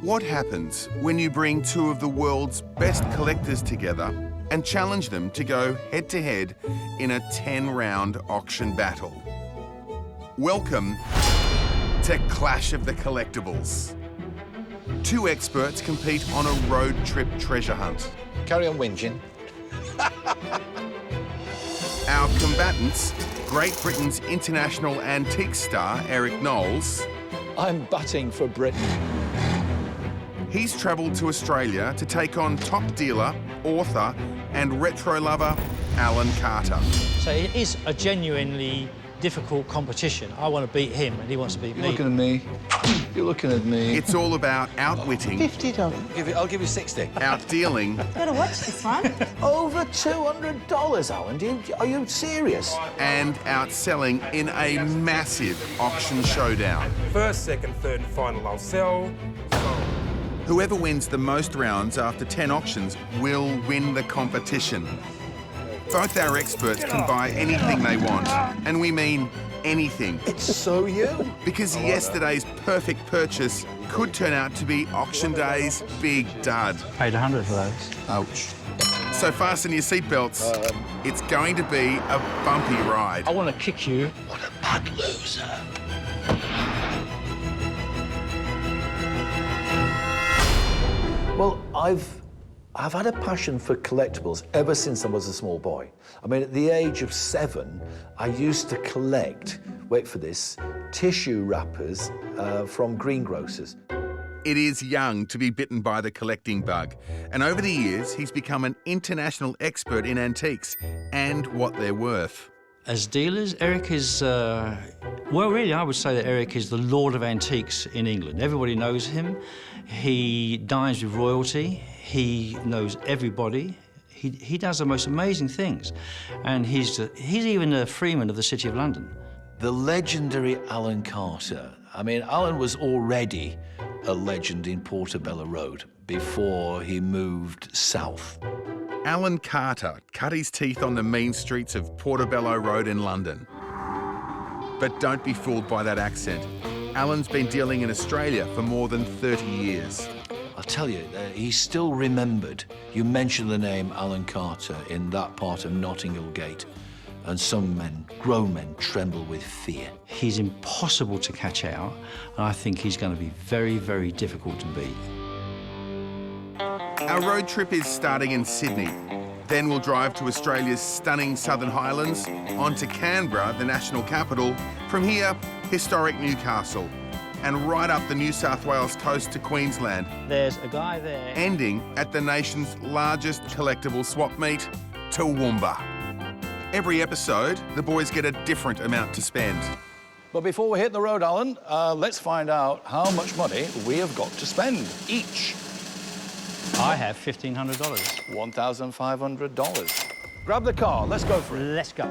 What happens when you bring two of the world's best collectors together and challenge them to go head-to-head in a 10-round auction battle? Welcome to Clash of the Collectables. Two experts compete on a road trip treasure hunt. Carry on whinging. Our combatants, Great Britain's international antique star, Eric Knowles. I'm batting for Britain. He's travelled to Australia to take on top dealer, author and retro lover Alan Carter. So it is a genuinely difficult competition. I want to beat him and he wants to beat me. You're looking at me. You're looking at me. It's all about outwitting, $50. I'll give you 60. outdealing Gotta watch this one. Over $200, Alan. Are you serious? and outselling in a massive auction showdown. First, second, third and final I'll sell. Whoever wins the most rounds after 10 auctions will win the competition. Both our experts can buy anything they want, and we mean anything. It's so you. Because yesterday's perfect purchase could turn out to be auction day's big dud. Paid 100 for those. Ouch. So fasten your seatbelts. It's going to be a bumpy ride. I want to kick you. What a bad loser. Well, I've had a passion for collectibles ever since I was a small boy. I mean, at the age of 7, I used to collect, wait for this, tissue wrappers from greengrocers. It is young to be bitten by the collecting bug, and over the years, he's become an international expert in antiques and what they're worth. As dealers, Eric is, well, really, I would say that Eric is the lord of antiques in England. Everybody knows him. He dines with royalty. He knows everybody. He does the most amazing things. And he's even a freeman of the City of London. The legendary Alan Carter. I mean, Alan was already a legend in Portobello Road before he moved south. Alan Carter cut his teeth on the mean streets of Portobello Road in London. But don't be fooled by that accent. Alan's been dealing in Australia for more than 30 years. I'll tell you, he's still remembered. You mentioned the name Alan Carter in that part of Notting Hill Gate, and some men, grown men, tremble with fear. He's impossible to catch out, and I think he's going to be very, very difficult to beat. Our road trip is starting in Sydney. Then we'll drive to Australia's stunning Southern Highlands, on to Canberra, the national capital. From here, historic Newcastle, and right up the New South Wales coast to Queensland, There's a guy there. ending at the nation's largest collectible swap meet, Toowoomba. Every episode, the boys get a different amount to spend. But before we hit the road, Alan, let's find out how much money we have got to spend each. I have $1,500. $1,500. Grab the car, let's go for it. Let's go.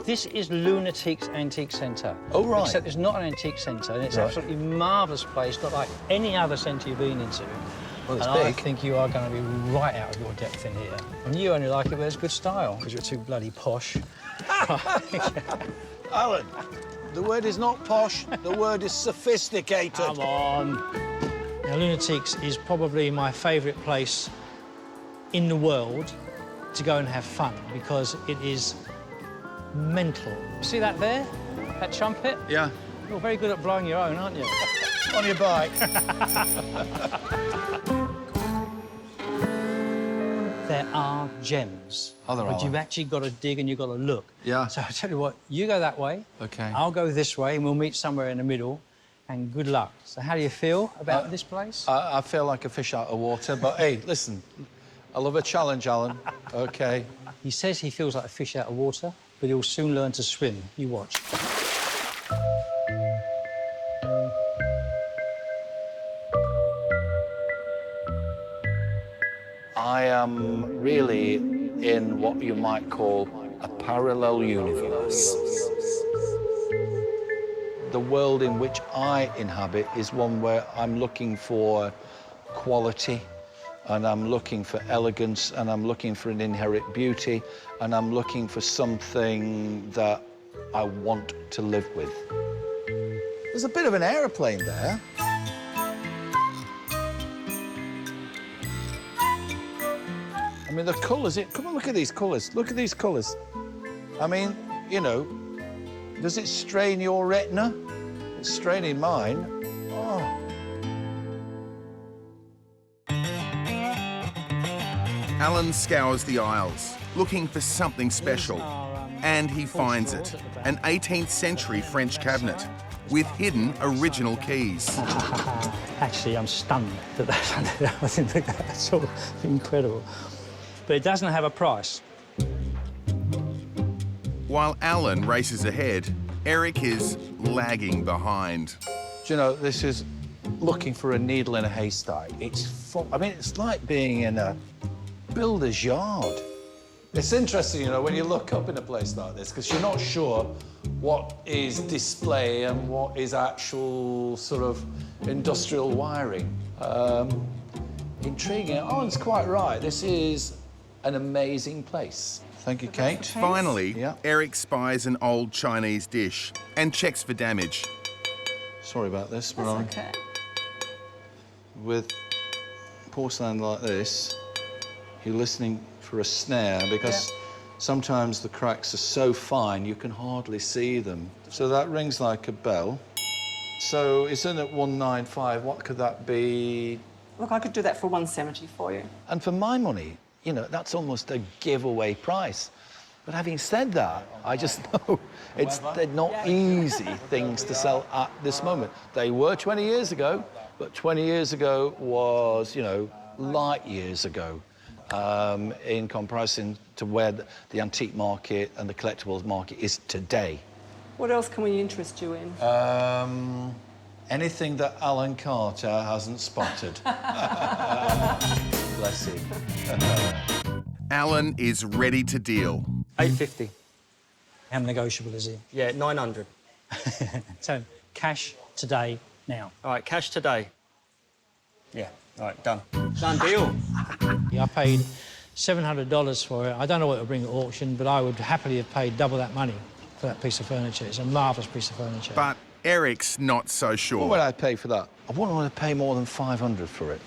This is Lunatique's Antique Centre. Oh, right. Except it's not an antique centre, and it's Right. an absolutely marvellous place, not like any other centre you've been into. Well, it's and I big. think you are going to be right out of your depth in here. And you only like it where it's good style, because you're too bloody posh. Alan, the word is not posh, the word is sophisticated. Come on. Now, Lunatique's is probably my favourite place in the world to go and have fun, because it is mental. See that there? That trumpet? Yeah. You're very good at blowing your own, aren't you? On your bike. There are gems. Oh, there but are. you've actually got to dig and you've got to look. Yeah. So I tell you what, you go that way. Okay. I'll go this way, and we'll meet somewhere in the middle. And good luck. So how do you feel about this place? I feel like a fish out of water, but hey, listen, I love a challenge, Alan. Okay. He says he feels like a fish out of water, but he'll soon learn to swim. You watch. I am really in what you might call a parallel universe. The world in which I inhabit is one where I'm looking for quality, and I'm looking for elegance, and I'm looking for an inherent beauty, and I'm looking for something that I want to live with. There's a bit of an aeroplane there. I mean, the colours, come and look at these colours. Look at these colours. I mean, you know, does it strain your retina? It's straining mine. Oh. Alan scours the aisles, looking for something special. And he finds it, an 18th century French cabinet with hidden original keys. Actually, I'm stunned that that's under there. I think that's sort of incredible. But it doesn't have a price. While Alan races ahead, Eric is lagging behind. Do you know, this is looking for a needle in a haystack. I mean, it's like being in a builder's yard. It's interesting, you know, when you look up in a place like this, because you're not sure what is display and what is actual sort of industrial wiring. Intriguing. Alan's quite right. This is an amazing place. Thank you, Kate. Finally, Yeah. Eric spies an old Chinese dish and checks for damage. Sorry about this, but That's okay. with porcelain like this, you're listening for a snare because sometimes the cracks are so fine you can hardly see them. So that rings like a bell. So it's in at 195. What could that be? Look, I could do that for 170 for you. And for my money, you know, that's almost a giveaway price. But having said that, I just know they're not easy things to sell at this moment. They were 20 years ago, but 20 years ago was, you know, light years ago in comparison to where the antique market and the collectibles market is today. What else can we interest you in? Anything that Alan Carter hasn't spotted. Bless him. Alan is ready to deal. 850. How negotiable is it? Yeah, 900. So, cash today, now. All right, cash today. Yeah, all right, done. Done deal. I paid $700 for it. I don't know what it'll bring at auction, but I would happily have paid double that money for that piece of furniture. It's a marvellous piece of furniture. But Eric's not so sure. What would I pay for that? I wouldn't want to pay more than 500 for it.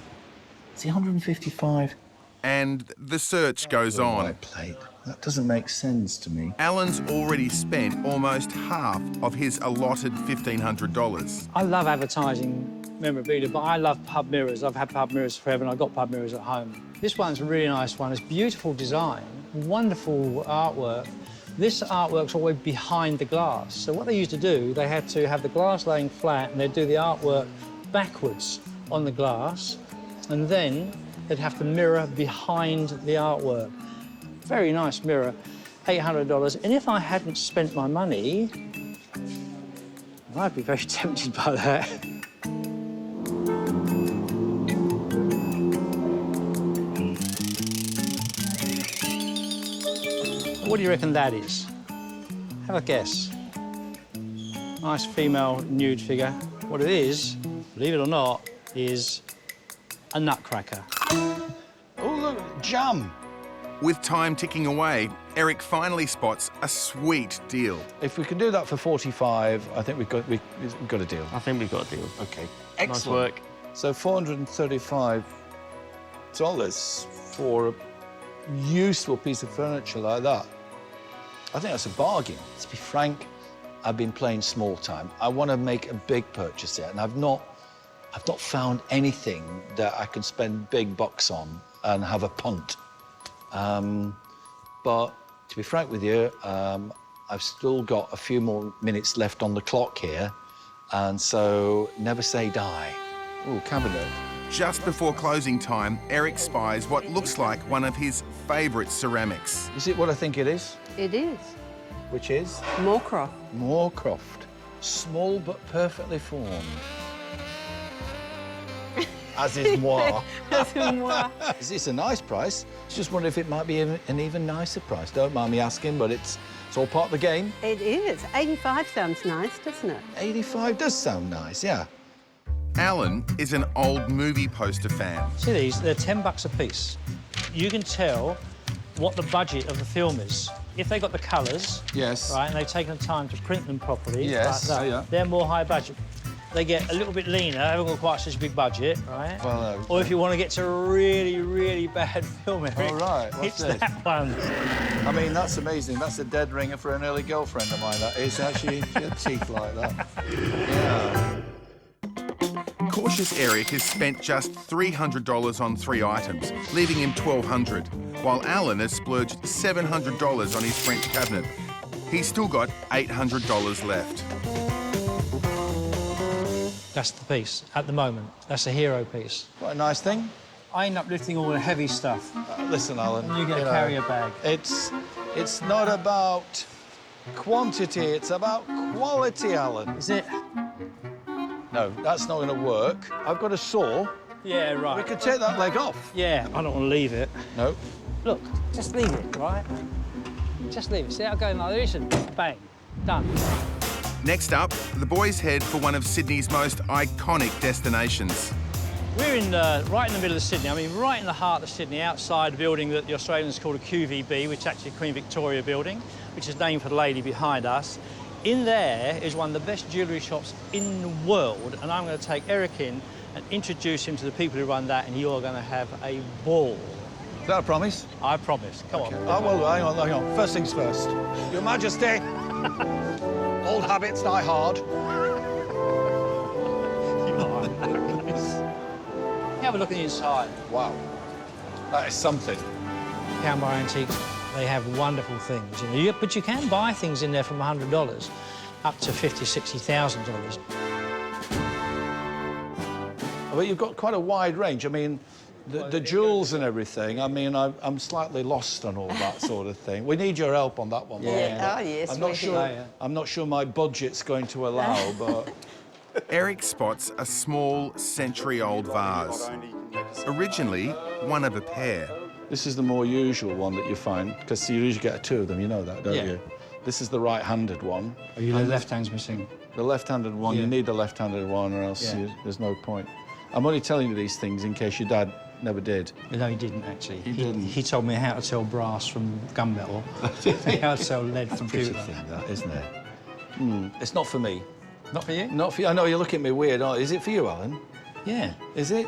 It's 155. And the search goes on. White plate. That doesn't make sense to me. Alan's already spent almost half of his allotted $1,500. I love advertising memorabilia, but I love pub mirrors. I've had pub mirrors forever, and I've got pub mirrors at home. This one's a really nice one. It's beautiful design, wonderful artwork. This artwork's always behind the glass. So what they used to do, they had to have the glass laying flat, and they'd do the artwork backwards on the glass, and then they'd have to mirror behind the artwork. Very nice mirror, $800. And if I hadn't spent my money, I'd be very tempted by that. What do you reckon that is? Have a guess. Nice female nude figure. What it is, believe it or not, is a nutcracker. Oh, look, jam. With time ticking away, Eric finally spots a sweet deal. If we can do that for 45, I think we've got a deal. I think we've got a deal. Okay. Nice Excellent. work. So $435 for a useful piece of furniture like that. I think that's a bargain. To be frank, I've been playing small time. I want to make a big purchase here, and I've not found anything that I can spend big bucks on and have a punt. But to be frank with you, I've still got a few more minutes left on the clock here, and so never say die. Ooh, cabinet. Just before closing time, Eric spies what looks like one of his favourite ceramics. Is it what I think it is? It is. Which is? Moorcroft. Moorcroft. Small but perfectly formed. As is moi. It's a nice price. Just wonder if it might be an even nicer price. Don't mind me asking, but it's all part of the game. It is. 85 sounds nice, doesn't it? 85 does sound nice, yeah. Alan is an old movie poster fan. See these? They're $10 a piece. You can tell what the budget of the film is. If they got the colours, Yes. right, and they've taken the time to print them properly, Yes, like that, yeah. they're more high budget. they get a little bit leaner, haven't got quite such a big budget, right? Well, no. Or if you want to get to a really, really bad film, Eric, All right, what's it's this? that one. I mean, that's amazing. That's a dead ringer for an early girlfriend of mine, that is. Actually, your teeth like that. Yeah. Cautious Eric has spent just $300 on 3 items, leaving him $1,200, while Alan has splurged $700 on his French cabinet. He's still got $800 left. That's the piece at the moment. That's a hero piece. Quite a nice thing. I end up lifting all the heavy stuff. Listen, Alan. And you get a carrier bag. It's not about quantity, it's about quality, Alan. Is it? No, that's not going to work. I've got a saw. Yeah, We right. could take that leg off. Yeah, I don't want to leave it. No. Look, just leave it, right? Just leave it. See how it goes like this and bang, done. Next up, the boys head for one of Sydney's most iconic destinations. We're in right in the middle of Sydney. I mean, right in the heart of Sydney, outside a building that the Australians call a QVB, which is actually Queen Victoria building, which is named for the lady behind us. In there is one of the best jewellery shops in the world, and I'm going to take Eric in and introduce him to the people who run that, and you're going to have a ball. Is that a promise? I promise. Come on. Oh, well, hang on. First things first. Your Majesty. Old habits die hard. Have a look at the inside. Wow. That is something. Canberra Antiques, they have wonderful things. You know, but you can buy things in there from $100 up to $50,000, $60,000. But you've got quite a wide range. I mean, the jewels and everything, I mean, I'm slightly lost on all that sort of thing. We need your help on that one. Yeah. Oh, yes, I'm not we sure. do. I'm not sure my budget's going to allow, but Eric spots a small century-old vase. Originally one of a pair. this is the more usual one that you find, because you usually get 2 of them, you know that, don't Yeah. you? This is the right-handed one. Oh, the left hand's missing. The left-handed one, Yeah. you need the left-handed one, or else Yeah. there's no point. I'm only telling you these things in case your dad never did. No, he didn't, actually. He didn't. He told me how to tell brass from gunmetal, how to tell lead from Pretty pewter. thing, that, isn't it? It's not for me. Not for you? Not for you. I know you're looking at me weird. Oh, is it for you, Alan? Yeah. Is it?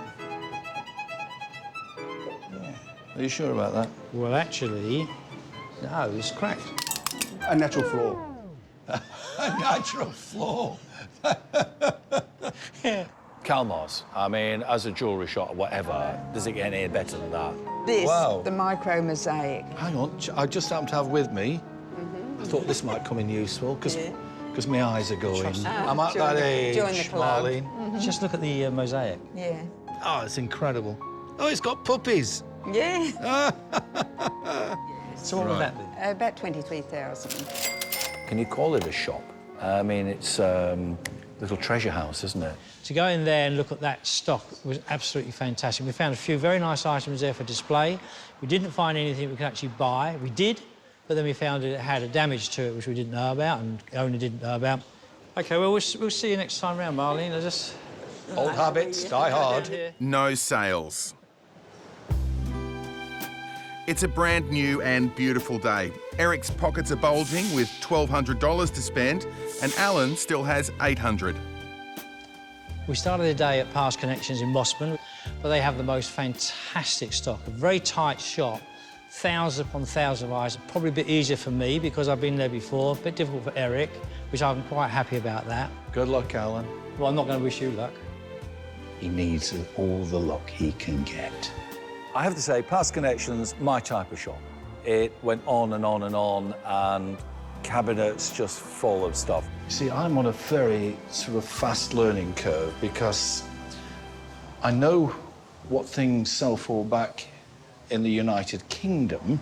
Are you sure about that? Well, actually, no, it's cracked. A natural flaw. A natural flaw. Calmars. I mean, as a jewellery shop or whatever, does it get any better than that? This, Wow. the micro mosaic. Hang on, I just happen to have with me. I thought this might come in useful because my eyes are going. I'm at join that the- age, join the club. Marlene. Just look at the mosaic. Yeah. Oh, it's incredible. Oh, it's got puppies. Yeah. So what would that be? About 23,000. Can you call it a shop? I mean, it's a little treasure house, isn't it? To go in there and look at that stock was absolutely fantastic. We found a few very nice items there for display. We didn't find anything we could actually buy. We did, but then we found it had a damage to it, which we didn't know about and the owner didn't know about. OK, well, we'll see you next time round, Marlene. Old habits die hard. No sales. It's a brand new and beautiful day. Eric's pockets are bulging with $1,200 to spend, and Alan still has $800. We started the day at Past Connections in Mossman, but they have the most fantastic stock, a very tight shop, thousands upon thousands of items. Probably a bit easier for me because I've been there before, a bit difficult for Eric, which I'm quite happy about that. Good luck, Alan. Well, I'm not going to wish you luck. He needs all the luck he can get. I have to say, Past Connections, my type of shop. It went on and on and on, and cabinets just full of stuff. See, I'm on a very sort of fast learning curve because I know what things sell for back in the United Kingdom.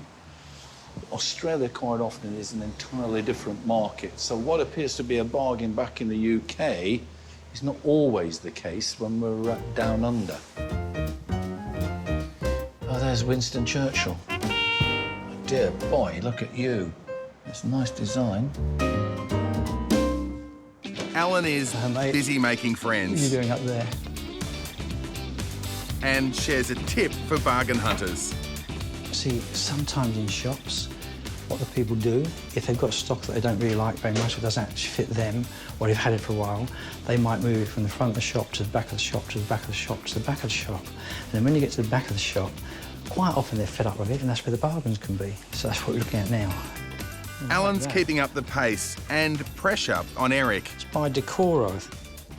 Australia quite often is an entirely different market. So what appears to be a bargain back in the UK is not always the case when we're down under. Oh, there's Winston Churchill. Oh, dear boy, look at you. It's a nice design. Alan is mate. busy making What are you friends doing up there? and shares a tip for bargain hunters. See, sometimes in shops, what the people do. If they've got stock that they don't really like very much, it doesn't actually fit them, or they've had it for a while, they might move it from the front of the shop to the back of the shop to the back of the shop to the back of the shop. And then when you get to the back of the shop, quite often they're fed up with it, and that's where the bargains can be. So that's what we're looking at now. Alan's keeping up the pace and pressure on Eric. It's by Decoro.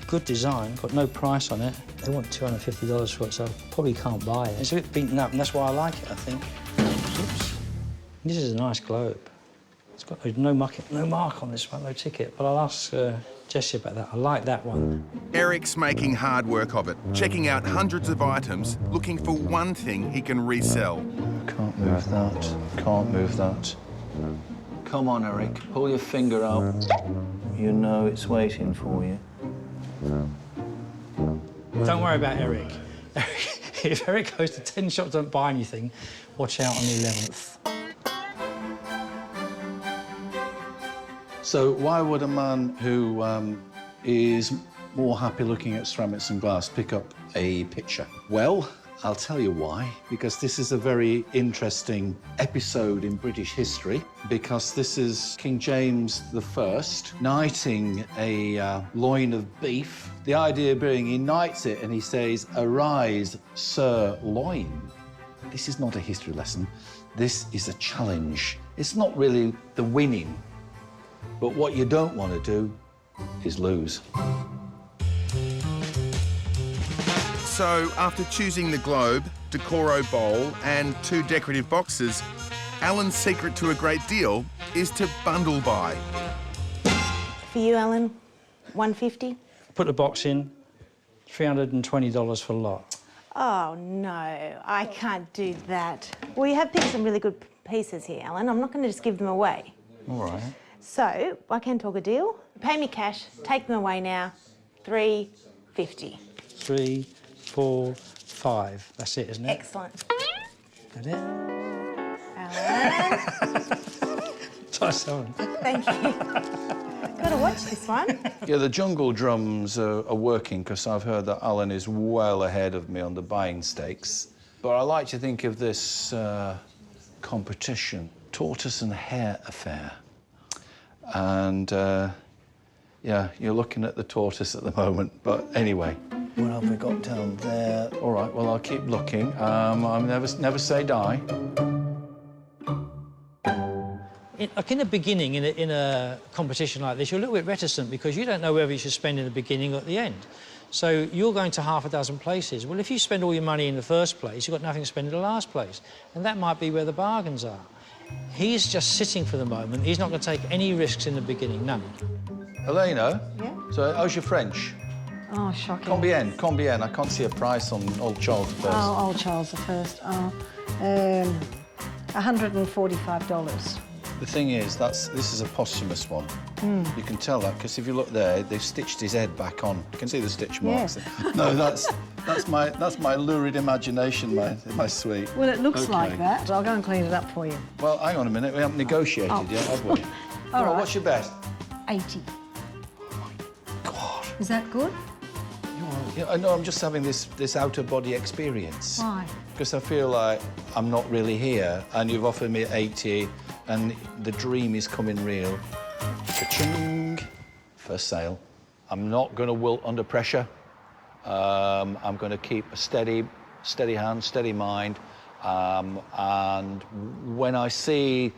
Good design, got no price on it. They want $250 for it, so I probably can't buy it. It's a bit beaten up, and that's why I like it, I think. Oops. This is a nice globe. It's got no mark on this one, no ticket, but I'll ask Jessie about that. I like that one. Eric's making hard work of it, checking out hundreds of items, looking for one thing he can resell. Can't move that. Can't move that. Come on, Eric. Pull your finger out. You know it's waiting for you. Don't worry about Eric. If Eric goes to 10 shops, don't buy anything, watch out on the 11th. So why would a man who is more happy looking at ceramics and glass pick up a picture? Well, I'll tell you why. Because this is a very interesting episode in British history, because this is King James I knighting a loin of beef. The idea being he knights it and he says, "Arise, Sir Loin." This is not a history lesson. This is a challenge. It's not really the winning, but what you don't want to do is lose. So, after choosing the globe, Decoro bowl and 2 decorative boxes, Alan's secret to a great deal is to bundle buy. For you, Alan, $150. Put the box in, $320 for a lot. Oh, no, I can't do that. Well, you have picked some really good pieces here, Alan. I'm not going to just give them away. All right. So, I can talk a deal. Pay me cash, take them away now, $350. 3, 4, 5. That's it, isn't it? Excellent. That it? Alan. Nice one. Thank you. Gotta watch this one. Yeah, the jungle drums are working because I've heard that Alan is well ahead of me on the buying stakes. But I like to think of this competition, tortoise and hare affair. And yeah, you're looking at the tortoise at the moment. But anyway, what have we got down there? All right, well, I'll keep looking. I'll never say die. Like in the beginning, in a competition like this, you're a little bit reticent because you don't know whether you should spend in the beginning or at the end. So you're going to half a dozen places. Well, if you spend all your money in the first place, you've got nothing to spend in the last place. And that might be where the bargains are. He's just sitting for the moment. He's not going to take any risks in the beginning, none. Elena? Yeah? So how's your French? Oh, shocking. Combien? I can't see a price on Old Charles first. Oh, Old Charles I. $145. The thing is, this is a posthumous one. You can tell that because if you look there, they've stitched his head back on. You can see the stitch marks. Yes. No, that's my lurid imagination, my sweet. Well, it looks Okay. like that. I'll go and clean it up for you. Well, hang on a minute. We haven't negotiated yet, have we? All right. What's your best? 80. God. Is that good? Yeah, I know. I'm just having this out-of-body experience. Why? Because I feel like I'm not really here, and you've offered me 80, and the dream is coming real. Ka-ching! First sale. I'm not going to wilt under pressure. I'm going to keep a steady hand, steady mind, and when I see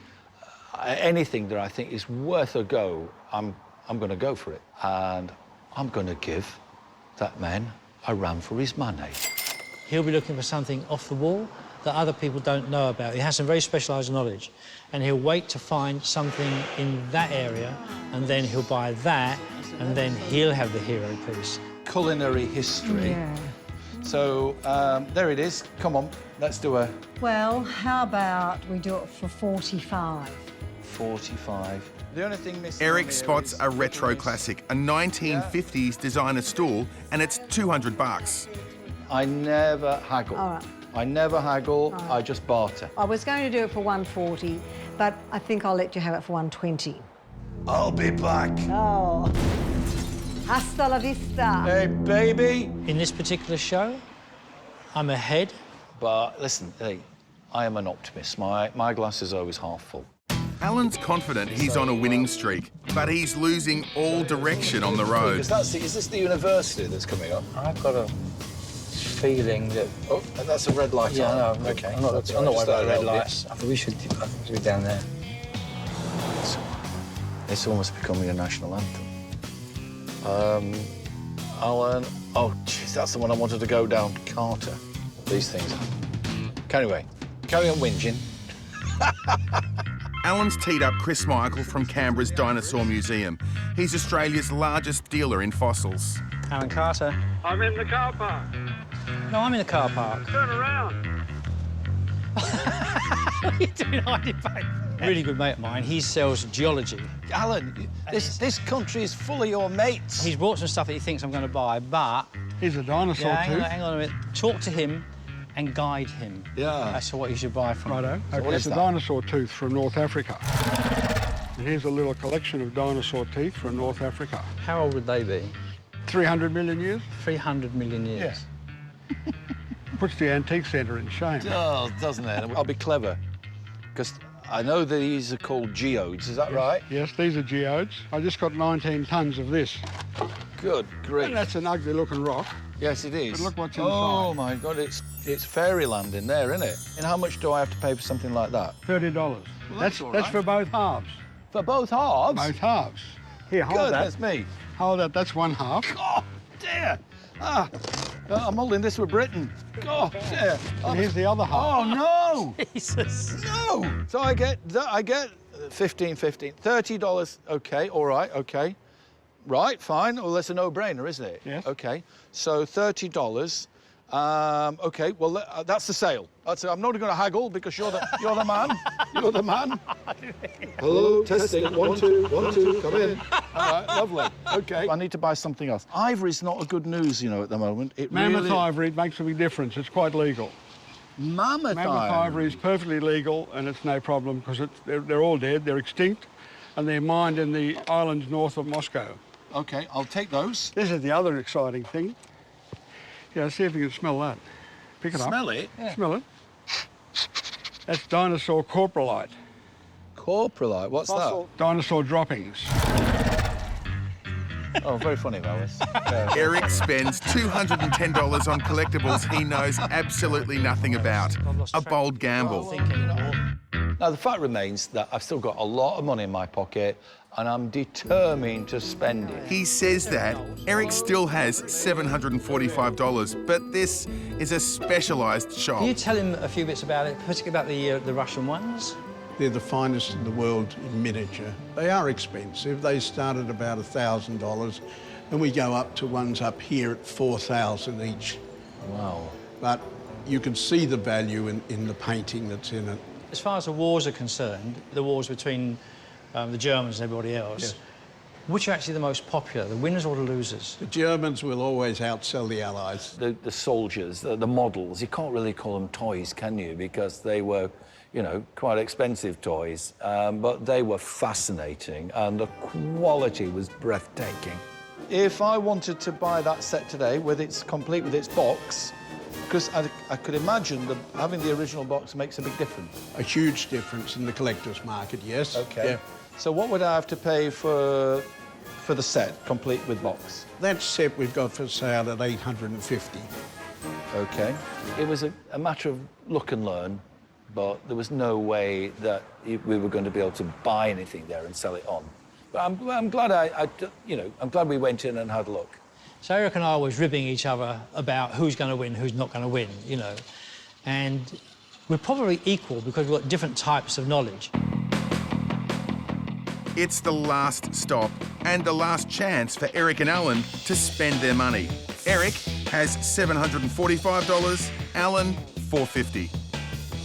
anything that I think is worth a go, I'm going to go for it, and I'm going to give that man a run for his money. He'll be looking for something off the wall that other people don't know about. He has some very specialised knowledge, and he'll wait to find something in that area, and then he'll buy that, and then he'll have the hero piece. Culinary history. Yeah. So, there it is. Come on, let's do a... Well, how about we do it for 45? 45. The only thing missing... Eric spots a retro classic, a 1950s designer stool, and it's $200. I never haggle. All right. I never haggle, I just barter. I was going to do it for 140, but I think I'll let you have it for 120. I'll be back. Oh. Hasta la vista. Hey, baby. In this particular show, I'm ahead. But listen, hey, I am an optimist. My glass is always half full. Alan's confident he's on a winning streak, but he's losing all direction on the road. Because is this the university that's coming up? I've got a feeling that... Oh, and that's a red light on. no, Okay. I'm not That's worried all right. about the red Just lights. I think we should be down there. It's almost becoming a national anthem. Alan... Oh, jeez, that's the one I wanted to go down. Carter. These things. Anyway, carry on whinging. Alan's teed up Chris Michael from Canberra's Dinosaur Museum. He's Australia's largest dealer in fossils. Alan Carter. I'm in the car park. No, I'm in the car park. Turn around. What are you doing hiding back? Really good mate of mine. He sells geology. Alan, this country is full of your mates. He's brought some stuff that he thinks I'm going to buy, but... Here's a dinosaur hang on a minute. Talk to him and guide him. Yeah. As to what you should buy from him. Righto. So Okay, what it's is a that? dinosaur tooth from North Africa. And here's a little collection of dinosaur teeth from North Africa. How old would they be? 300 million years? 300 million years. Yeah. Puts the antique centre in shame. Oh, doesn't it? I'll be clever, because I know that these are called geodes. Is that right? Yes, these are geodes. I just got 19 tonnes of this. Good grief. And that's an ugly-looking rock. Yes, it is. But look what's inside. Oh, my God, it's fairyland in there, isn't it? And how much do I have to pay for something like that? $30. that's all That's right. for both halves. For both halves? Both halves. Here, hold Goodness that. me. Hold that. That's one half. Oh, dear. I'm holding this with Britain. Oh, dear. And here's the other half. Oh, no. Jesus. No. So I get 15, $30. OK, all right, OK. Right, fine. Well, that's a no-brainer, isn't it? Yes. OK. So $30. OK, well, that's the sale. I'm not going to haggle because you're the man. You're the man. Hello, testing. 1, 2, 1, 2. Come in. All right, lovely. OK. I need to buy something else. Ivory's not a good news, you know, at the moment. Mammoth really... ivory, it makes a big difference. It's quite legal. Mammoth Ivory is perfectly legal, and it's no problem because they're all dead. They're extinct, and they're mined in the islands north of Moscow. OK, I'll take those. This is the other exciting thing. Yeah, see if you can smell that. Pick it up. Smell it? Yeah. Smell it. That's dinosaur corporalite. Corporalite, what's Fossil dinosaur droppings. that? Oh, very funny, Alice. Eric spends $210 on collectibles he knows absolutely nothing about. A bold gamble. Now, the fact remains that I've still got a lot of money in my pocket and I'm determined to spend it. He says that. Eric still has $745, but this is a specialised shop. Can you tell him a few bits about it, particularly about the Russian ones? They're the finest in the world in miniature. They are expensive. They start at about $1,000, and we go up to ones up here at $4,000 each. Wow. But you can see the value in the painting that's in it. As far as the wars are concerned, the wars between the Germans and everybody else, Yes. which are actually the most popular, the winners or the losers? The Germans will always outsell the Allies. The soldiers, the models, you can't really call them toys, can you? Because they were, you know, quite expensive toys, but they were fascinating and the quality was breathtaking. If I wanted to buy that set today, complete with its box, because I could imagine that having the original box makes a big difference. A huge difference in the collector's market, yes. OK. Yeah. So what would I have to pay for the set, complete with box? That set we've got for sale at $850. OK. It was a matter of look and learn, but there was no way that we were going to be able to buy anything there and sell it on. But I'm glad I'm glad we went in and had a look. So Eric and I was ribbing each other about who's going to win, who's not going to win, you know. And we're probably equal because we've got different types of knowledge. It's the last stop and the last chance for Eric and Alan to spend their money. Eric has $745, Alan $450.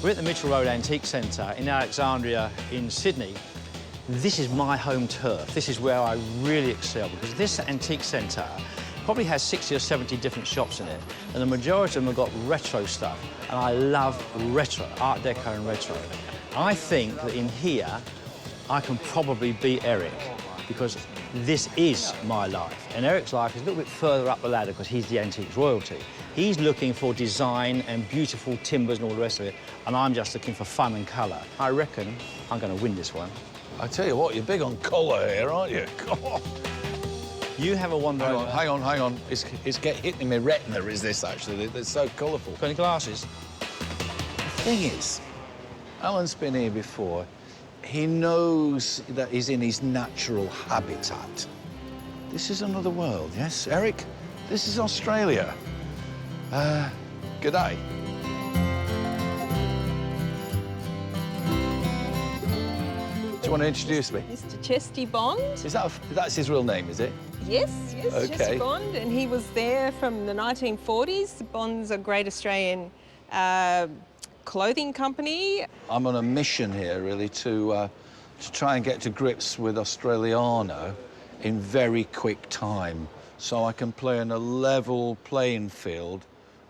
We're at the Mitchell Road Antique Centre in Alexandria in Sydney. This is my home turf. This is where I really excel because this antique centre probably has 60 or 70 different shops in it, and the majority of them have got retro stuff, and I love retro, Art Deco and retro. I think that in here, I can probably beat Eric, because this is my life. And Eric's life is a little bit further up the ladder because he's the antiques royalty. He's looking for design and beautiful timbers and all the rest of it, and I'm just looking for fun and colour. I reckon I'm going to win this one. I tell you what, you're big on colour here, aren't you? Come on. You have a wander over. Hang on. It's hitting my retina, is this, actually? They're so colourful. Got any glasses? The thing is, Alan's been here before. He knows that he's in his natural habitat. This is another world, yes, Eric? This is Australia. Good day. Do you want to introduce me? Mr. Chesty Bond. That's his real name, is it? Yes, Okay. Chesty Bond, and he was there from the 1940s. Bond's a great Australian clothing company. I'm on a mission here, really, to try and get to grips with Australiano in very quick time, so I can play on a level playing field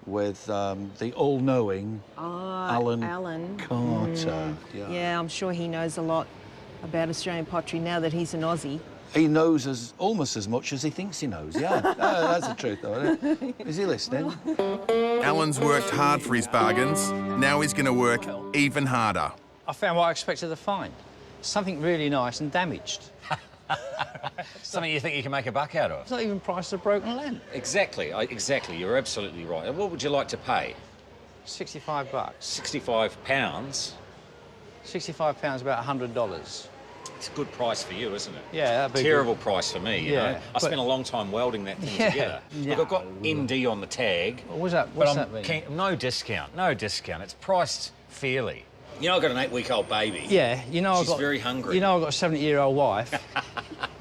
with the all-knowing Alan Carter. Yeah, I'm sure he knows a lot about Australian pottery now that he's an Aussie. He knows almost as much as he thinks he knows, yeah. That's the truth, though, isn't it? Is he listening? Alan's worked hard for his bargains. Now he's going to work even harder. I found what I expected to find. Something really nice and damaged. Something you think you can make a buck out of? It's not even priced a broken lamp. Exactly, exactly. You're absolutely right. What would you like to pay? 65 bucks. 65 pounds? 65 pounds, about $100. It's a good price for you, isn't it? Yeah, that'd be terrible good. Price for me, you know? I spent a long time welding that thing together. Yeah. Look, I've got MD on the tag. What's that mean? No discount, no discount. It's priced fairly. You know, I've got an 8-week-old baby. Yeah, you know, She's very hungry. You know, I've got a 70-year-old wife.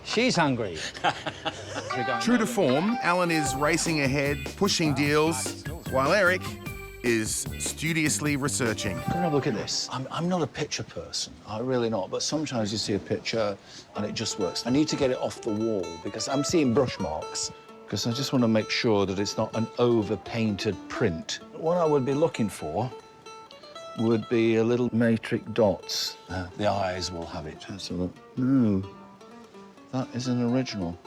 She's hungry. True to form, Alan is racing ahead, pushing deals, while Eric is studiously researching. Come and have a look at this. I'm not a picture person, I'm really not, but sometimes you see a picture and it just works. I need to get it off the wall because I'm seeing brush marks, because I just want to make sure that it's not an over-painted print. What I would be looking for would be a little matrix dots. The eyes will have it. So, no, that is an original.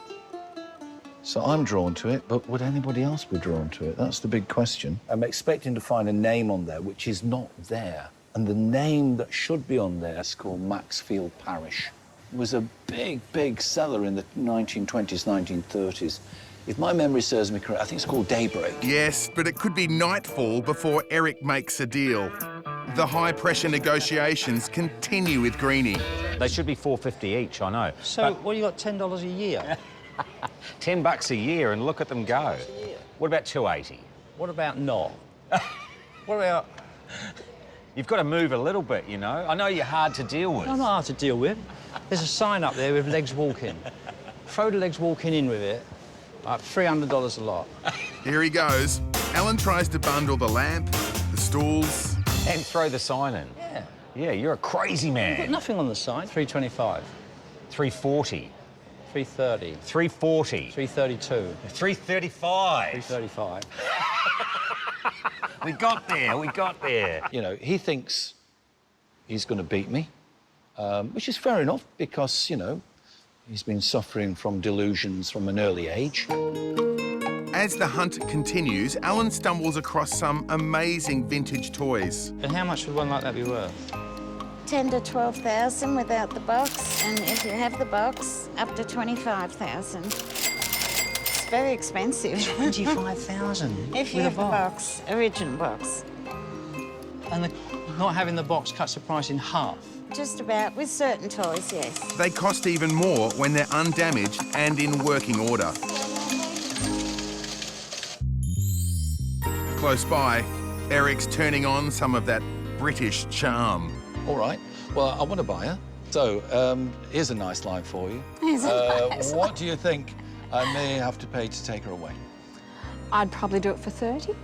So I'm drawn to it, but would anybody else be drawn to it? That's the big question. I'm expecting to find a name on there which is not there. And the name that should be on there is called Maxfield Parish. It was a big, big seller in the 1920s, 1930s. If my memory serves me correct, I think it's called Daybreak. Yes, but it could be nightfall before Eric makes a deal. The high-pressure negotiations continue with Greenie. They should be $4.50 each, I know. So, what, you got $10 a year? $10 a year, and look at them go. What about $2.80? What about not? What about... You've got to move a little bit, you know. I know you're hard to deal with. I'm not hard to deal with. There's a sign up there with legs walking. Throw the legs walking in with it. Like $300 a lot. Here he goes. Alan tries to bundle the lamp, the stools... And throw the sign in. Yeah. Yeah, you're a crazy man. I've got nothing on the sign. $3.25. $3.40. $3.30. $3.40. $3.32. $3.35. $3.35. We got there. You know, he thinks he's going to beat me, which is fair enough because, you know, he's been suffering from delusions from an early age. As the hunt continues, Alan stumbles across some amazing vintage toys. And how much would one like that be worth? 10 to 12,000 without the box, and if you have the box, up to 25,000. It's very expensive. 25,000. If you have the box, original box. And not having the box cuts the price in half. Just about, with certain toys, yes. They cost even more when they're undamaged and in working order. Close by, Eric's turning on some of that British charm. All right. Well, I want to buy her. So, here's a nice line for you. What do you think I may have to pay to take her away? I'd probably do it for 30.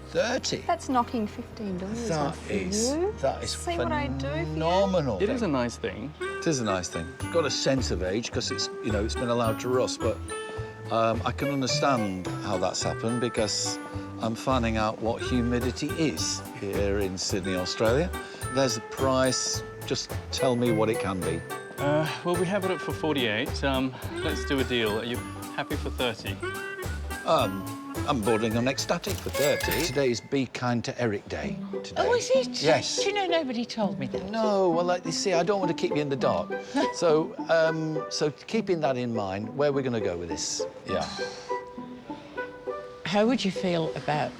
30? That's knocking $15 off for you. That is See what I do for you? phenomenal. It is a nice thing. It is a nice thing. I've got a sense of age because it's, you know, it's been allowed to rust, but I can understand how that's happened because I'm finding out what humidity is here in Sydney, Australia. There's the price. Just tell me what it can be. Well, we have it up for 48. Let's do a deal. Are you happy for 30? I'm bordering on ecstatic for 30. Today's Be Kind to Eric Day. Today. Oh, is it? Yes. Do you know nobody told me that? No, well, like you see, I don't want to keep you in the dark. So keeping that in mind, where are we going to go with this? Yeah. How would you feel about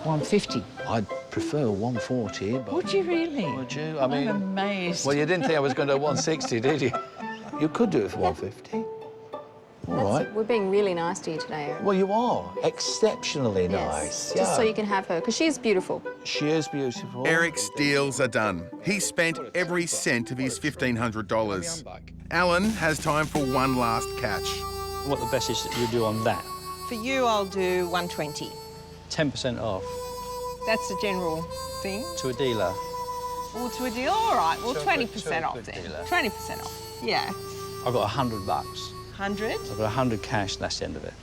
150? I'd prefer 140, but... Would you really? Would you? I mean... I'm amazed. Well, you didn't think I was going to 160, did you? You could do it for 150. All right. We're being really nice to you today, Eric. Well, you are. Exceptionally nice. Just so you can have her, because she is beautiful. She is beautiful. Eric's deals are done. He spent every cent of his $1,500. Alan has time for one last catch. What the best is that you do on that? For you, I'll do 120. 10% off That's the general thing. to a dealer. Or to a deal? All right, well, To a 20% off good then. dealer. 20% off, yeah. I've got $100. 100? I've got 100 cash, that's the end of it.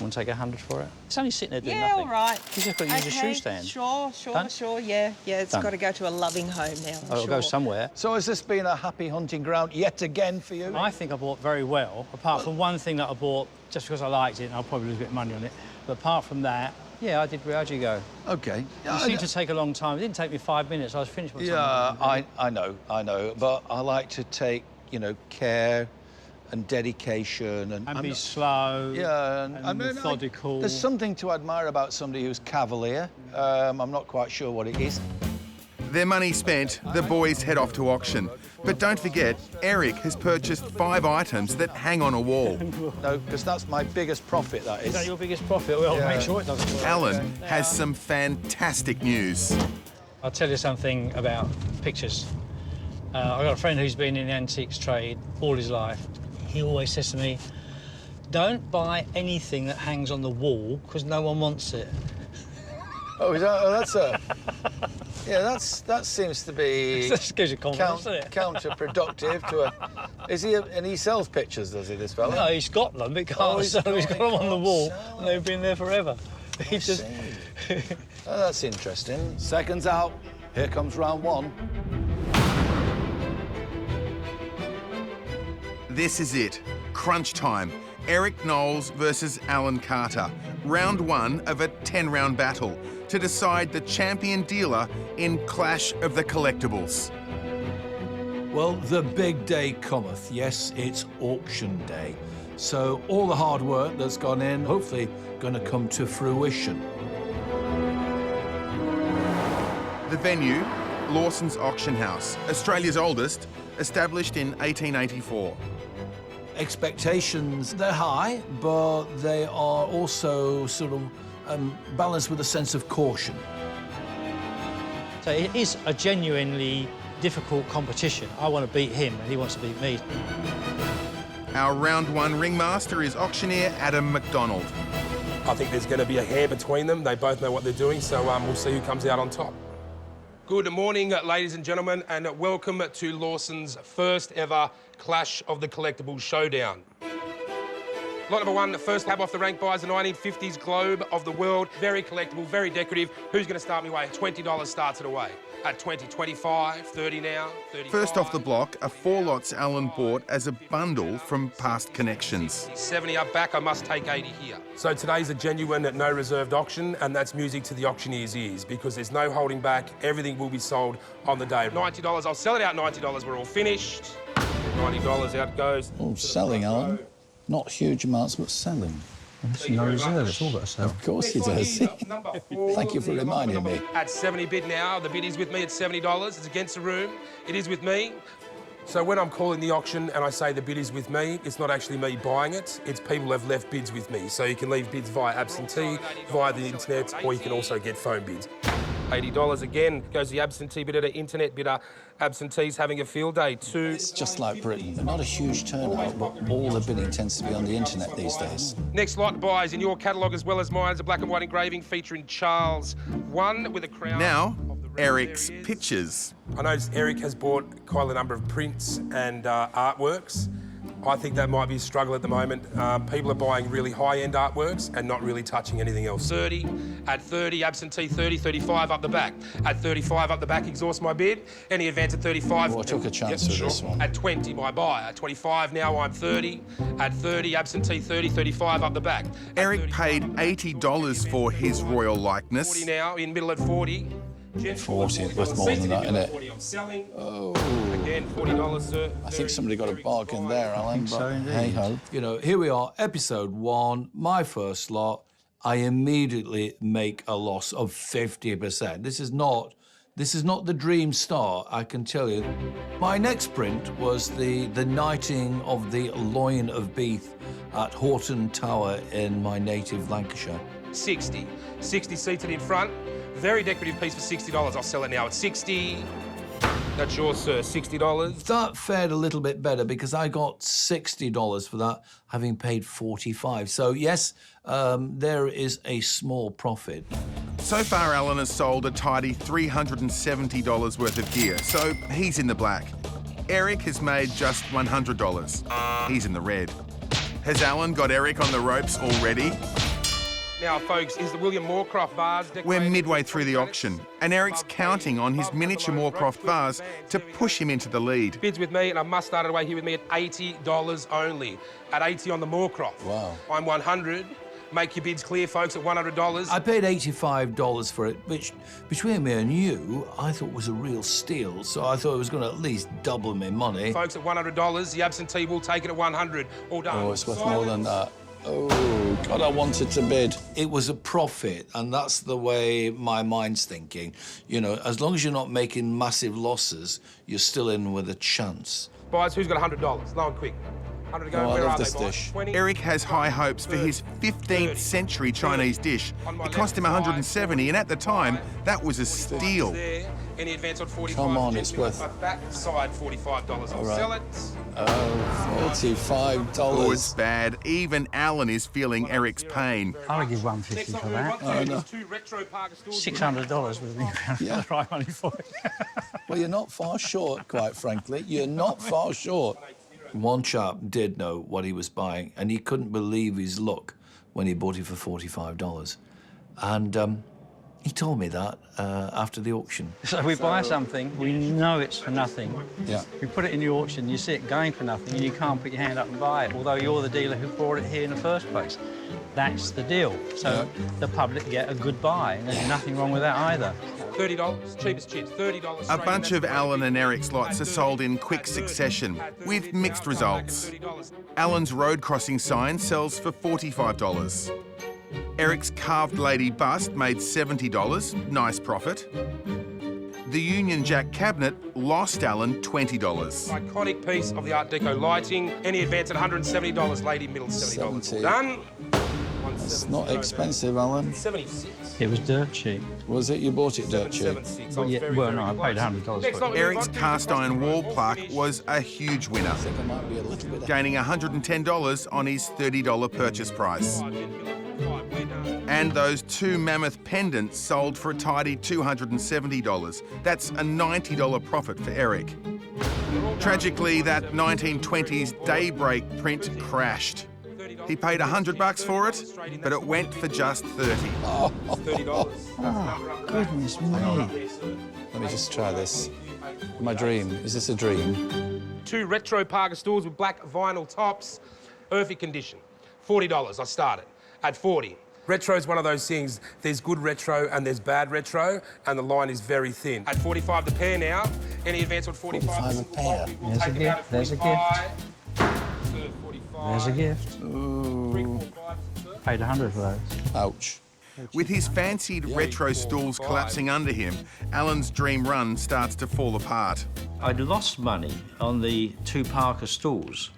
Want to take 100 for it? It's only sitting there doing Yeah, nothing. all right. You just got to use a shoe stand. Sure, Done? yeah. Yeah, it's Done. got to go to a loving home now, I'm I'll sure. go somewhere. So has this been a happy hunting ground yet again for you? I think I bought very well, apart from one thing that I bought just because I liked it, and I'll probably lose a bit of money on it. But apart from that, yeah, I did. How'd you go? OK. It seemed to take a long time. It didn't take me 5 minutes. I was finished by the time. Yeah, I know. But I like to take, you know, care and dedication And be slow. Yeah, and methodical. There's something to admire about somebody who's cavalier. I'm not quite sure what it is. Their money spent, the boys head off to auction. But don't forget, Eric has purchased 5 items that hang on a wall. No, because that's my biggest profit, that is. Is that your biggest profit? Well, Yeah. make sure it doesn't. Alan has some fantastic news. I'll tell you something about pictures. I've got a friend who's been in the antiques trade all his life. He always says to me, don't buy anything that hangs on the wall because no one wants it. Oh, is that? Oh, that's a. Yeah, that seems to be. That gives you confidence, doesn't it? Counterproductive to a. Is he? And he sells pictures, does he? This fella? No, he's got them. He can't sell them. He's got them on the wall, and they've been there forever. He just. Oh, that's interesting. Seconds out. Here comes round one. This is it. Crunch time. Eric Knowles versus Alan Carter. Round 1 of a 10-round battle to decide the champion dealer in Clash of the Collectables. Well, the big day cometh. Yes, it's auction day. So all the hard work that's gone in, hopefully, going to come to fruition. The venue, Lawson's Auction House, Australia's oldest, established in 1884. Expectations, they're high, but they are also sort of balanced with a sense of caution. So it is a genuinely difficult competition. I want to beat him, and he wants to beat me. Our round 1 ringmaster is auctioneer Adam McDonald. I think there's going to be a hair between them. They both know what they're doing, so we'll see who comes out on top. Good morning, ladies and gentlemen, and welcome to Lawson's first ever Clash of the Collectibles showdown. Lot number 1, first cab off the rank buys the 1950s Globe of the World. Very collectible, very decorative. Who's going to start me away? $20 starts it away. At 20, 25, 30 now, 35. First off the block, a 4 lots Alan bought as a bundle from past connections. 70 up back, I must take 80 here. So today's a genuine no reserved auction, and that's music to the auctioneer's ears because there's no holding back. Everything will be sold on the day. $90, I'll sell it out $90, we're all finished. $90 out it goes. Oh, selling, Alan. Not huge amounts, but selling. It's no reserve, it's all got to sell. Of course he does. Thank you for reminding me. At 70 bid now, the bid is with me at $70. It's against the room. It is with me. So when I'm calling the auction and I say the bid is with me, it's not actually me buying it. It's people have left bids with me. So you can leave bids via absentee, via the internet, or you can also get phone bids. $80 again goes the absentee bidder to internet bidder. Absentees having a field day too. It's just like Britain. Not a huge turnout, but all the bidding tends to be on the internet these days. Next lot buys in your catalogue as well as mine is a black and white engraving featuring Charles I with a crown. Now, Eric's pictures. I noticed Eric has bought quite a number of prints and artworks. I think that might be a struggle at the moment. People are buying really high-end artworks and not really touching anything else. 30, at 30, absentee 30, 35 up the back. At 35 up the back, exhaust my bid. Any advance at 35. Well, I took a chance with this one. At 20, my buy. At 25 now, I'm 30. At 30, absentee 30, 35 up the back. Eric paid $80 for his royal likeness. 40 now, in middle at 40. 40, worth more than that, isn't it? I'm selling. Oh. Again, $40, sir. I think somebody got a bargain there, Alan. so, indeed. Hey-ho. You know, here we are, episode 1, my first lot. I immediately make a loss of 50%. This is not the dream start, I can tell you. My next print was the knighting of the loin of beef at Horton Tower in my native Lancashire. 60. 60 seated in front. Very decorative piece for $60. I'll sell it now at 60. That's yours, sir, $60. That fared a little bit better because I got $60 for that, having paid $45. So yes, there is a small profit. So far, Alan has sold a tidy $370 worth of gear, so he's in the black. Eric has made just $100. He's in the red. Has Alan got Eric on the ropes already? Now, folks, is the William Moorcroft vase decorated? We're midway through the auction, and Eric's counting on his miniature Moorcroft vase to push him into the lead. Bids with me, and I must start it away here with me at $80 only. At 80 on the Moorcroft. Wow. I'm 100. Make your bids clear, folks, at $100. I paid $85 for it, which, between me and you, I thought was a real steal, so I thought it was going to at least double my money. Folks, at $100, the absentee will take it at 100. All done. Oh, it's worth more than that. Oh, God, I wanted to bid. It was a profit, and that's the way my mind's thinking. You know, as long as you're not making massive losses, you're still in with a chance. Buyers, who's got $100? Low and quick. 100 to go. Oh, Where I love are this they, dish. 20? Eric has high hopes for his 15th century Chinese dish. It cost him $170, and at the time, that was a steal. Any advance on 45? Come on, it's worth... Back side, $45. I'll sell it. Oh, $45. Oh, it's bad. Even Alan is feeling Eric's pain. I'll give $150 for that. Oh, no. $600 would have been the right money for it. Well, you're not far short, quite frankly. You're not far short. One chap did know what he was buying, and he couldn't believe his luck when he bought it for $45. And he told me that after the auction. So we buy something, we know it's for nothing. Yeah. We put it in the auction, you see it going for nothing, and you can't put your hand up and buy it, although you're the dealer who brought it here in the first place. That's the deal. So the public get a good buy, and there's nothing wrong with that either. $30, cheapest chips, $30. A bunch of Alan and Eric's lots are sold in quick succession, with mixed results. Alan's road crossing sign sells for $45. Eric's carved lady bust made $70, nice profit. The Union Jack cabinet lost Alan $20. Iconic piece of the Art Deco lighting. Any advance at $170, lady, middle $70. 70. Done. It's not expensive, Alan. 76. It was dirt cheap. Was it? You bought it dirt cheap? 76. Well, yeah, well, no, I paid $100 for it. Eric's cast iron wall plaque was a huge winner, I think I might be a little bit... gaining $110 on his $30 purchase price. And those two mammoth pendants sold for a tidy $270. That's a $90 profit for Eric. Tragically, that 1920s Daybreak print crashed. He paid $100 for it, but it went for just $30. $30. Oh, goodness me. Let me just try this. My dream. Is this a dream? 2 retro Parker stools with black vinyl tops, perfect condition. $40, I started at 40. Retro is one of those things, there's good retro and there's bad retro, and the line is very thin. At 45 the pair now, any advance on 45? 45 a pair. There's a gift, there's a gift. There's a gift. Ooh. Paid $100 for those. Ouch. With his fancied retro stools collapsing under him, Alan's dream run starts to fall apart. I'd lost money on the 2 Parker stools,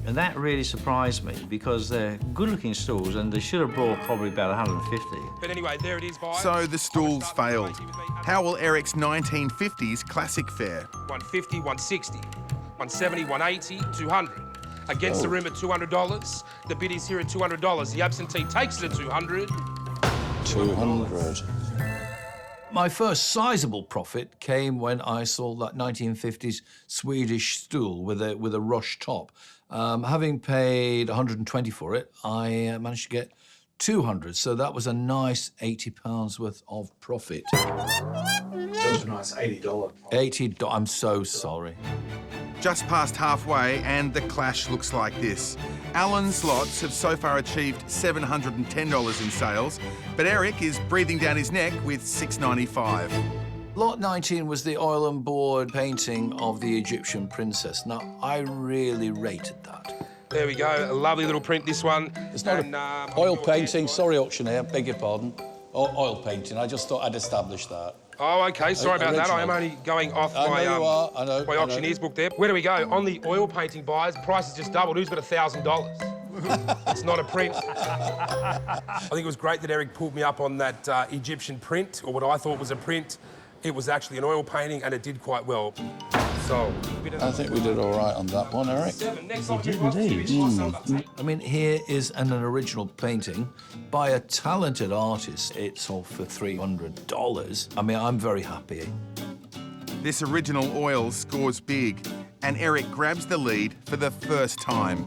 and that really surprised me because they're good-looking stools and they should have brought probably about 150. But anyway, there it is, buyers. So the stools failed. How will Eric's 1950s classic fare? 150, 160, 170, 180, 200. Against the room at $200. The bid is here at $200. The absentee takes it at $200. 200. My first sizable profit came when I sold that 1950s Swedish stool with a rush top. Having paid 120 for it, I managed to get 200, so that was a nice £80 worth of profit. That was a nice $80. $80, I'm so sorry. Just past halfway, and the clash looks like this. Alan's lots have so far achieved $710 in sales, but Eric is breathing down his neck with $695. Lot 19 was the oil and board painting of the Egyptian princess. Now, I really rated that. There we go, a lovely little print, this one. It's not oil painting, sorry, auctioneer, beg your pardon. Oil painting, I just thought I'd establish that. Oh, OK, sorry about that. I am only going off my auctioneer's book there. Where do we go? On the oil painting buyers, price has just doubled. Who's got $1,000? It's not a print. I think it was great that Eric pulled me up on that Egyptian print, or what I thought was a print. It was actually an oil painting, and it did quite well. So, I think we did all right on that one, Eric. You did indeed. I mean, here is an original painting by a talented artist. It sold for $300. I mean, I'm very happy. This original oil scores big, and Eric grabs the lead for the first time.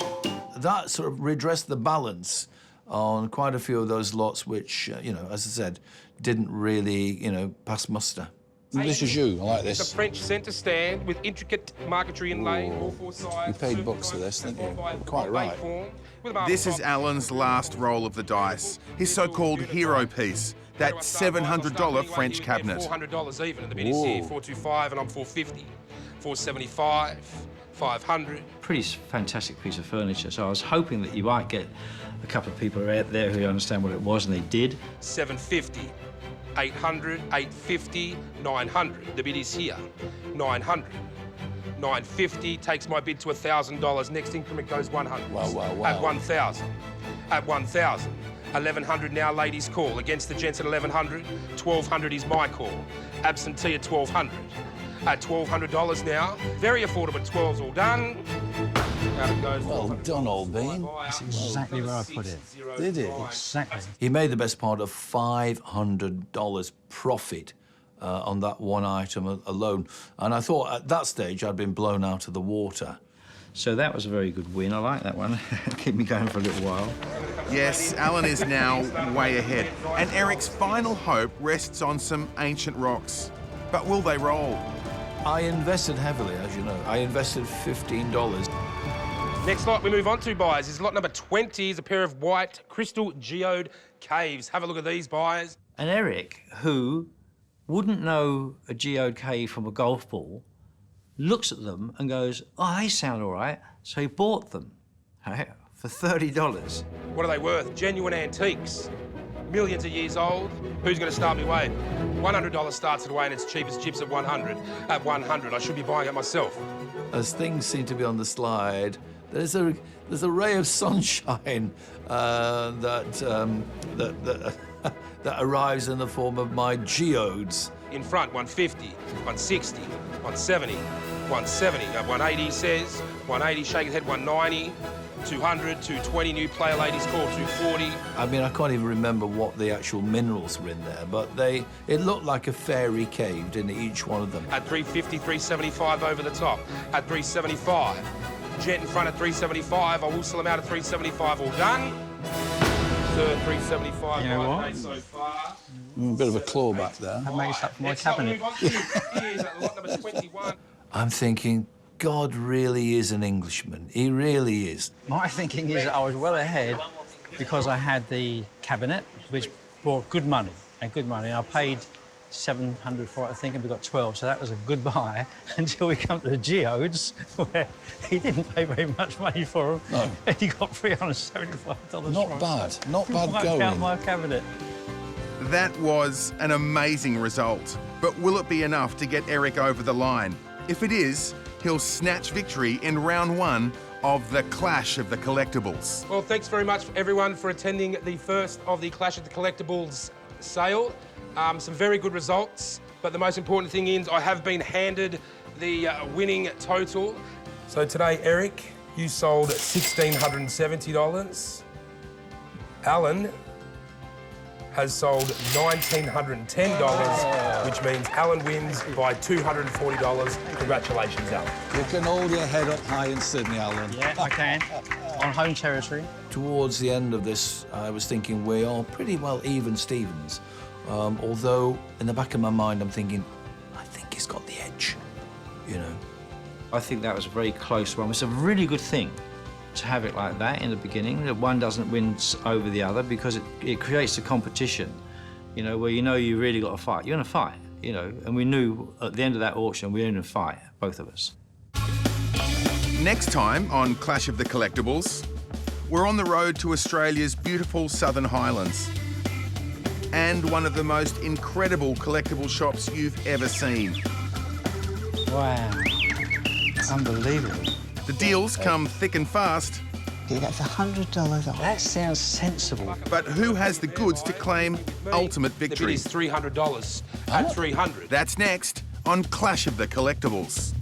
That sort of redressed the balance on quite a few of those lots which, you know, as I said, didn't really, you know, pass muster. This is you, I like this. It's a French centre stand with intricate marquetry inlaid, all four sides. You paid bucks for this, didn't you? Quite right. This is Alan's last roll of the dice, his so-called hero piece, that $700 French cabinet. $400 even, and the bid is here, $425, and I'm $450, $475, $500. Pretty fantastic piece of furniture, so I was hoping that you might get a couple of people out there who understand what it was, and they did. $750. $800, $850, $900. The bid is here. $900. $950 takes my bid to $1,000. Next increment goes $100. Wow. At $1,000. At $1,000. $1,100 now, ladies' call. Against the gents at $1,100. $1,200 is my call. Absentee at $1,200. At $1,200 now. Very affordable. 12's all done. Well done, old bean. That's exactly where I put it. Did it? Exactly. He made the best part of $500 profit on that one item alone. And I thought at that stage I'd been blown out of the water. So that was a very good win. I like that one. Keep me going for a little while. Yes, Alan is now way ahead, and Eric's final hope rests on some ancient rocks. But will they roll? I invested heavily, as you know. I invested $15. Next lot we move on to, buyers, is lot number 20, is a pair of white crystal geode caves. Have a look at these, buyers. And Eric, who wouldn't know a geode cave from a golf ball, looks at them and goes, oh, they sound all right. So he bought them for $30. What are they worth? Genuine antiques. Millions of years old. Who's going to start me way? $100 starts it away, and it's cheap as chips at $100. At $100, I should be buying it myself. As things seem to be on the slide, there's a ray of sunshine that arrives in the form of my geodes. In front, 150, 160, 170, 170. 180 says, 180, shake his head, 190, 200, 220, new player, ladies call, 240. I mean, I can't even remember what the actual minerals were in there, but it looked like a fairy cave, didn't it, each one of them? At 350, 375 over the top. At 375. Jet in front at 375. I will sell them out at 375. All done. Sir, 375. You know what? So far. A bit of a clawback there. That makes up for my cabinet. Here's lot number 21. I'm thinking, God really is an Englishman. He really is. My thinking is that I was well ahead because I had the cabinet, which brought good money. I paid $700 for it, I think, and we got 12, so that was a good buy until we come to the geodes, where he didn't pay very much money for them. No. And he got $375. Not bad. Not bad going. Wiped out my cabinet. That was an amazing result. But will it be enough to get Eric over the line? If it is, he'll snatch victory in round one of the Clash of the Collectables. Well, thanks very much, everyone, for attending the first of the Clash of the Collectables sale. Some very good results, but the most important thing is I have been handed the winning total. So today, Eric, you sold $1,670. Alan, has sold $1,910, which means Alan wins by $240. Congratulations, Alan. You can hold your head up high in Sydney, Alan. Yeah, I can. On home territory. Towards the end of this, I was thinking we are pretty well even Stevens. Although, in the back of my mind, I'm thinking, I think he's got the edge, you know. I think that was a very close one. It's a really good thing to have it like that in the beginning, that one doesn't win over the other, because it creates a competition, you know, where you know you really got to fight. You're going to fight, you know, and we knew at the end of that auction we were going to fight, both of us. Next time on Clash of the Collectables, we're on the road to Australia's beautiful Southern Highlands and one of the most incredible collectible shops you've ever seen. Wow. Unbelievable. The deals come thick and fast. Yeah, that's $100 off. That sounds sensible. But who has the goods to claim ultimate victory? The bid is $300 at $300. That's next on Clash of the Collectables.